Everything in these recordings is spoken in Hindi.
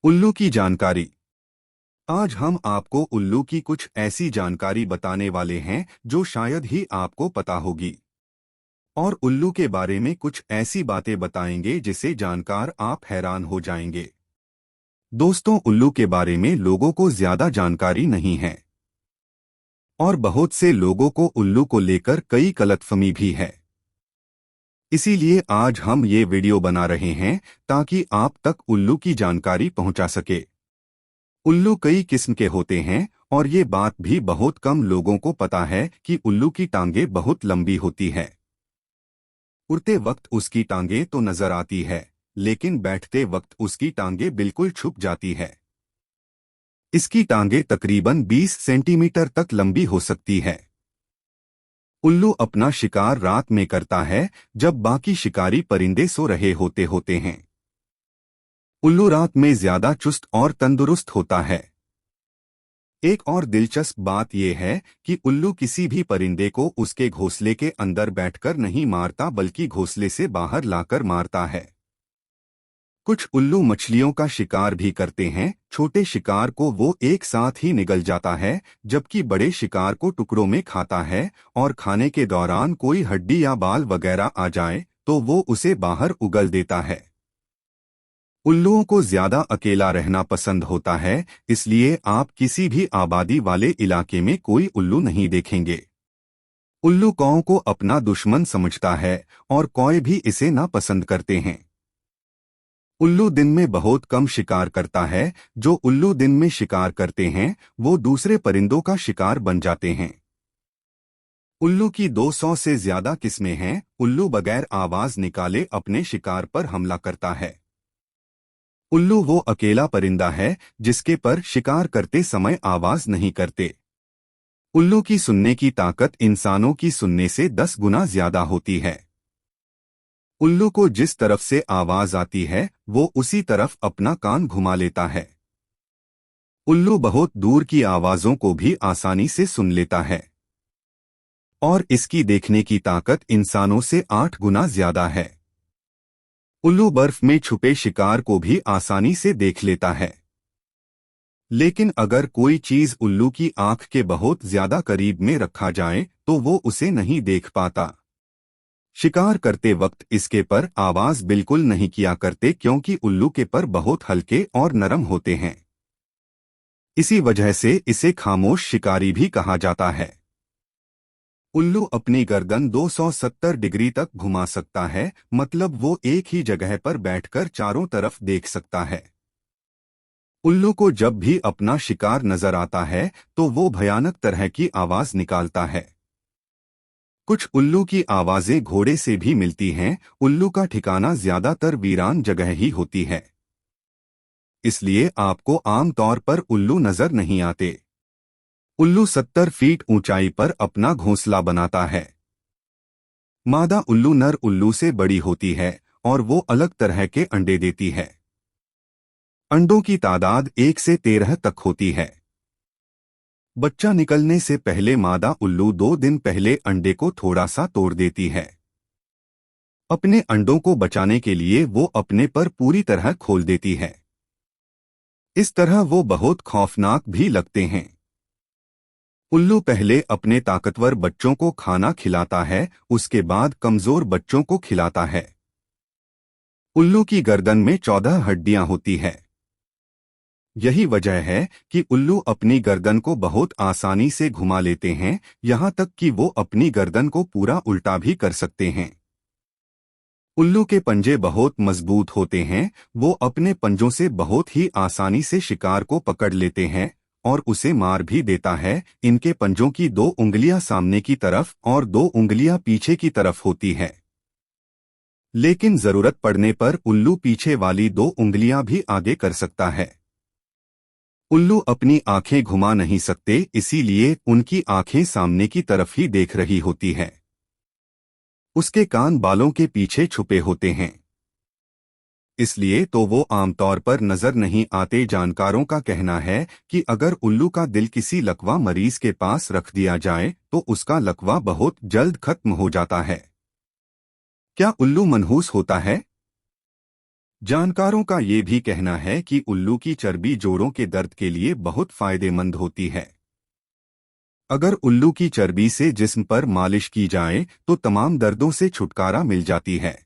उल्लू की जानकारी। आज हम आपको उल्लू की कुछ ऐसी जानकारी बताने वाले हैं जो शायद ही आपको पता होगी। और उल्लू के बारे में कुछ ऐसी बातें बताएंगे जिसे जानकर आप हैरान हो जाएंगे। दोस्तों, उल्लू के बारे में लोगों को ज्यादा जानकारी नहीं है और बहुत से लोगों को उल्लू को लेकर कई गलतफहमी भी है। इसीलिए आज हम ये वीडियो बना रहे हैं ताकि आप तक उल्लू की जानकारी पहुंचा सके। उल्लू कई किस्म के होते हैं और ये बात भी बहुत कम लोगों को पता है कि उल्लू की टांगें बहुत लंबी होती है। उड़ते वक्त उसकी टांगें तो नजर आती है, लेकिन बैठते वक्त उसकी टांगें बिल्कुल छुप जाती है। इसकी टांगें तकरीबन 20 सेंटीमीटर तक लंबी हो सकती है। उल्लू अपना शिकार रात में करता है, जब बाकी शिकारी परिंदे सो रहे होते हैं। उल्लू रात में ज्यादा चुस्त और तंदुरुस्त होता है। एक और दिलचस्प बात यह है कि उल्लू किसी भी परिंदे को उसके घोंसले के अंदर बैठकर नहीं मारता, बल्कि घोंसले से बाहर लाकर मारता है। कुछ उल्लू मछलियों का शिकार भी करते हैं। छोटे शिकार को वो एक साथ ही निगल जाता है, जबकि बड़े शिकार को टुकड़ों में खाता है और खाने के दौरान कोई हड्डी या बाल वगैरह आ जाए तो वो उसे बाहर उगल देता है। उल्लुओं को ज्यादा अकेला रहना पसंद होता है, इसलिए आप किसी भी आबादी वाले इलाके में कोई उल्लू नहीं देखेंगे। उल्लू कौओं को अपना दुश्मन समझता है और कौए भी इसे नापसंद करते हैं। उल्लू दिन में बहुत कम शिकार करता है। जो उल्लू दिन में शिकार करते हैं वो दूसरे परिंदों का शिकार बन जाते हैं। उल्लू की 200 से ज्यादा किस्में हैं। उल्लू बगैर आवाज निकाले अपने शिकार पर हमला करता है। उल्लू वो अकेला परिंदा है जिसके पर शिकार करते समय आवाज नहीं करते। उल्लू की सुनने की ताकत इंसानों की सुनने से 10 गुना ज्यादा होती है। उल्लू को जिस तरफ से आवाज आती है वो उसी तरफ अपना कान घुमा लेता है। उल्लू बहुत दूर की आवाजों को भी आसानी से सुन लेता है और इसकी देखने की ताकत इंसानों से 8 गुना ज्यादा है। उल्लू बर्फ में छुपे शिकार को भी आसानी से देख लेता है। लेकिन अगर कोई चीज उल्लू की आंख के बहुत ज्यादा करीब में रखा जाए तो वो उसे नहीं देख पाता। शिकार करते वक्त इसके पर आवाज बिल्कुल नहीं किया करते, क्योंकि उल्लू के पर बहुत हल्के और नरम होते हैं। इसी वजह से इसे खामोश शिकारी भी कहा जाता है। उल्लू अपनी गर्दन 270 डिग्री तक घुमा सकता है, मतलब वो एक ही जगह पर बैठकर चारों तरफ देख सकता है। उल्लू को जब भी अपना शिकार नजर आता है तो वो भयानक तरह की आवाज निकालता है। कुछ उल्लू की आवाजें घोड़े से भी मिलती हैं। उल्लू का ठिकाना ज्यादातर वीरान जगह ही होती है, इसलिए आपको आमतौर पर उल्लू नजर नहीं आते। उल्लू 70 फीट ऊंचाई पर अपना घोंसला बनाता है। मादा उल्लू नर उल्लू से बड़ी होती है और वो अलग तरह के अंडे देती है। अंडों की तादाद 1 से 13 तक होती है। बच्चा निकलने से पहले मादा उल्लू 2 दिन पहले अंडे को थोड़ा सा तोड़ देती है। अपने अंडों को बचाने के लिए वो अपने पर पूरी तरह खोल देती है। इस तरह वो बहुत खौफनाक भी लगते हैं। उल्लू पहले अपने ताकतवर बच्चों को खाना खिलाता है, उसके बाद कमजोर बच्चों को खिलाता है। उल्लू की गर्दन में 14 हड्डियां होती है। यही वजह है कि उल्लू अपनी गर्दन को बहुत आसानी से घुमा लेते हैं, यहाँ तक कि वो अपनी गर्दन को पूरा उल्टा भी कर सकते हैं। उल्लू के पंजे बहुत मजबूत होते हैं। वो अपने पंजों से बहुत ही आसानी से शिकार को पकड़ लेते हैं और उसे मार भी देता है। इनके पंजों की 2 उंगलियां सामने की तरफ और 2 उंगलियां पीछे की तरफ होती है, लेकिन जरूरत पड़ने पर उल्लू पीछे वाली 2 उंगलियां भी आगे कर सकता है। उल्लू अपनी आंखें घुमा नहीं सकते, इसीलिए उनकी आंखें सामने की तरफ ही देख रही होती है। उसके कान बालों के पीछे छुपे होते हैं, इसलिए तो वो आमतौर पर नजर नहीं आते। जानकारों का कहना है कि अगर उल्लू का दिल किसी लकवा मरीज के पास रख दिया जाए तो उसका लकवा बहुत जल्द खत्म हो जाता है। क्या उल्लू मनहूस होता है? जानकारों का ये भी कहना है कि उल्लू की चर्बी जोड़ों के दर्द के लिए बहुत फायदेमंद होती है। अगर उल्लू की चर्बी से जिस्म पर मालिश की जाए तो तमाम दर्दों से छुटकारा मिल जाती है।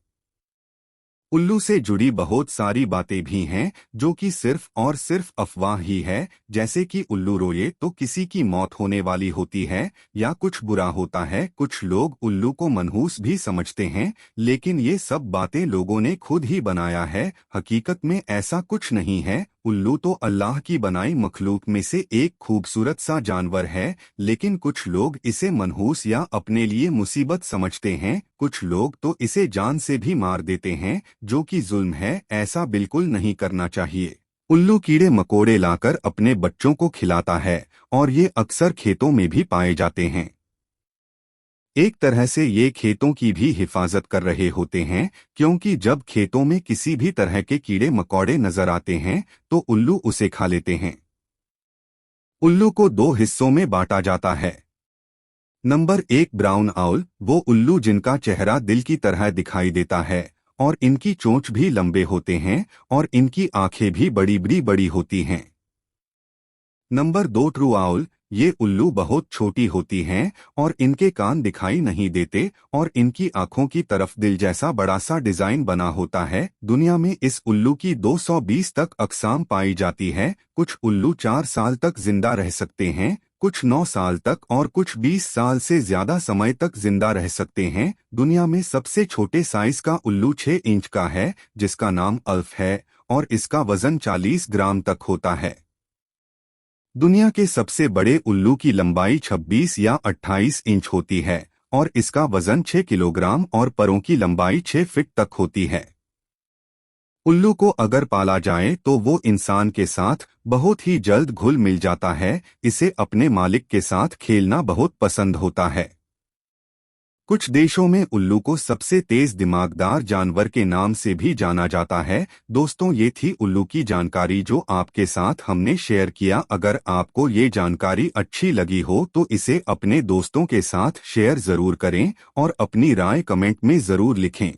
उल्लू से जुड़ी बहुत सारी बातें भी हैं जो कि सिर्फ और सिर्फ अफवाह ही है, जैसे कि उल्लू रोए तो किसी की मौत होने वाली होती है या कुछ बुरा होता है। कुछ लोग उल्लू को मनहूस भी समझते हैं, लेकिन ये सब बातें लोगों ने खुद ही बनाया है। हकीकत में ऐसा कुछ नहीं है। उल्लू तो अल्लाह की बनाई मखलूक में से एक खूबसूरत सा जानवर है, लेकिन कुछ लोग इसे मनहूस या अपने लिए मुसीबत समझते हैं। कुछ लोग तो इसे जान से भी मार देते हैं, जो कि जुल्म है। ऐसा बिल्कुल नहीं करना चाहिए। उल्लू कीड़े मकोड़े लाकर अपने बच्चों को खिलाता है और ये अक्सर खेतों में भी पाए जाते हैं। एक तरह से ये खेतों की भी हिफाजत कर रहे होते हैं, क्योंकि जब खेतों में किसी भी तरह के कीड़े मकोड़े नजर आते हैं तो उल्लू उसे खा लेते हैं। उल्लू को दो हिस्सों में बांटा जाता है। नंबर 1, ब्राउन आउल, वो उल्लू जिनका चेहरा दिल की तरह दिखाई देता है और इनकी चोंच भी लंबे होते हैं और इनकी आंखें भी बड़ी बड़ी बड़ी होती हैं। नंबर 2, ट्रू आउल, ये उल्लू बहुत छोटी होती हैं और इनके कान दिखाई नहीं देते और इनकी आंखों की तरफ दिल जैसा बड़ा सा डिजाइन बना होता है। दुनिया में इस उल्लू की 220 तक अक़साम पाई जाती है। कुछ उल्लू 4 साल तक जिंदा रह सकते हैं, कुछ 9 साल तक और कुछ 20 साल से ज्यादा समय तक जिंदा रह सकते हैं। दुनिया में सबसे छोटे साइज का उल्लू 6 इंच का है, जिसका नाम अल्फ है और इसका वजन 40 ग्राम तक होता है। दुनिया के सबसे बड़े उल्लू की लंबाई 26 या 28 इंच होती है और इसका वजन 6 किलोग्राम और परों की लंबाई 6 फीट तक होती है। उल्लू को अगर पाला जाए तो वो इंसान के साथ बहुत ही जल्द घुल मिल जाता है। इसे अपने मालिक के साथ खेलना बहुत पसंद होता है। कुछ देशों में उल्लू को सबसे तेज दिमागदार जानवर के नाम से भी जाना जाता है। दोस्तों, ये थी उल्लू की जानकारी जो आपके साथ हमने शेयर किया। अगर आपको ये जानकारी अच्छी लगी हो तो इसे अपने दोस्तों के साथ शेयर जरूर करें और अपनी राय कमेंट में जरूर लिखें।